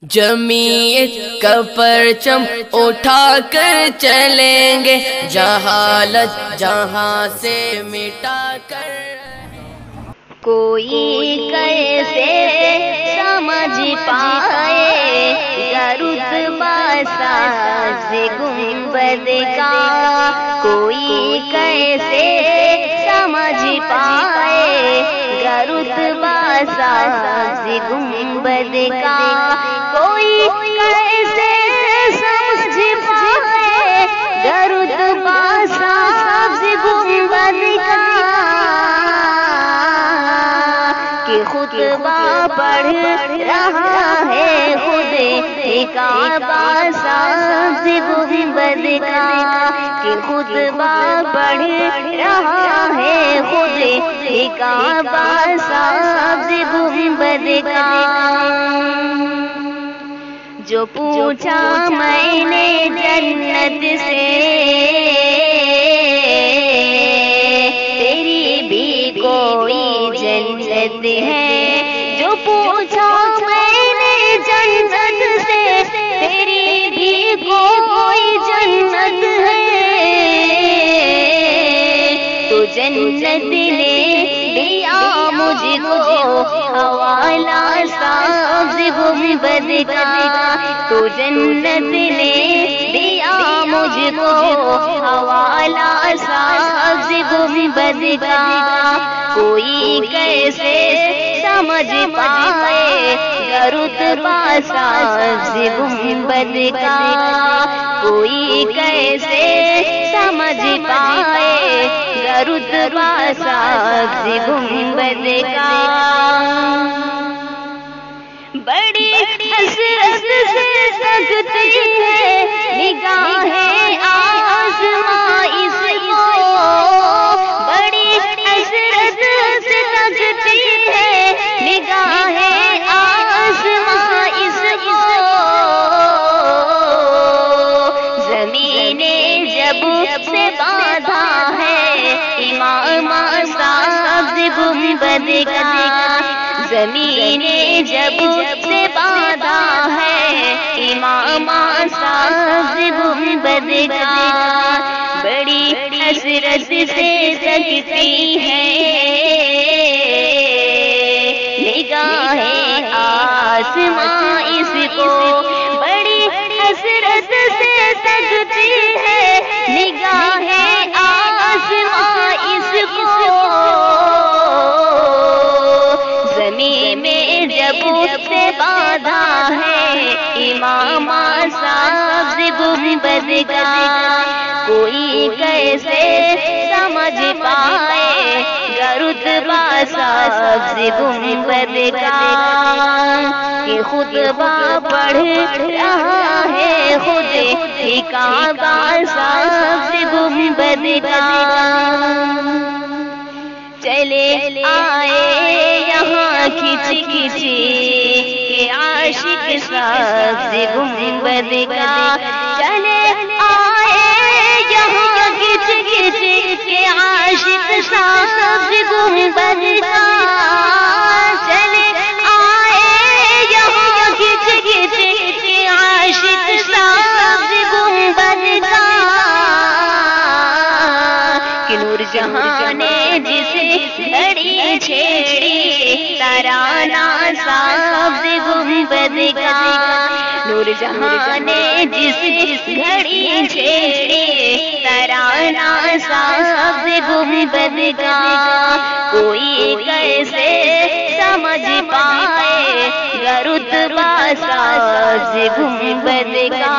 جمعیت کا پرچم اٹھا کر چلیں گے، جہالت جہاں سے مٹا کر۔ کوئی کیسے سمجھ پائے گا رتبہ ساز گنبد کا، کوئی کیسے سمجھ پائے گا رتبہ ساز گنبد کا، کوئی کیسے سمجھ پائے گا رتبہ ساز گنبد کا، کہ خطبہ پڑھ رہا ہے خود کعبہ ساز گنبد کا، کہ خطبہ پڑھ رہا ہے خود کعبہ ساز گنبد کا۔ جو پوچھا میں نے جنت سے تیری بھی کوئی جنت ہے، جو پوچھا میں نے جنت سے تیری بھی کوئی جنت ہے، تو جنت نے دیا مجھ کو حوالہ ساز گنبد کا، تو جنت نے دیا مجھ کو حوالہ ساز گنبد کا، کوئی کیسے سمجھ پائے گا رتبہ ساز گنبد کا، کوئی کیسے سمجھ پائے گا رتبہ ساز گنبد کا۔ بڑی حسرت سے سکتی ہے نگاہیں آسماں اس کو، بڑی حسرت سے سکتی ہے نگاہیں آسماں اس کو، زمین جب سے باندھا ہے امام ساز گنبد کا، زمین جب سے باندھا ہے امام ساز گنبد کا، بڑی حسرت سے سکتی ہے نگاہیں آسماں اس کو، بڑی حسرت سے سکتی ہے نگاہیں آسماں اس کو، زمین میں جب سے باندھا ہے امام ساز گنبد کا، کوئی کیسے سمجھ پائے گا رتبہ ساز گنبد کا، کہ خطبہ پڑھ رہا ہے خود کعبہ ساز گنبد کا۔ چلے آئے یہاں کھچ کھچ کے عاشق ساز گنبد کا، چلے آئے یہاں کھچ کھچ کے عاشق ساز گنبد کا، چلے آئے یہاں کھچ کھچ کے عاشق ساز گنبد کا، کہ نور جہاں نے جس گھڑی چھیڑی ترانہ ساز گنبد کا، نور جہاں نے جس گھڑی چھیڑی ترانہ ساز گنبد کا، کوئی کیسے سمجھ پائے گا رتبہ ساز گنبد کا۔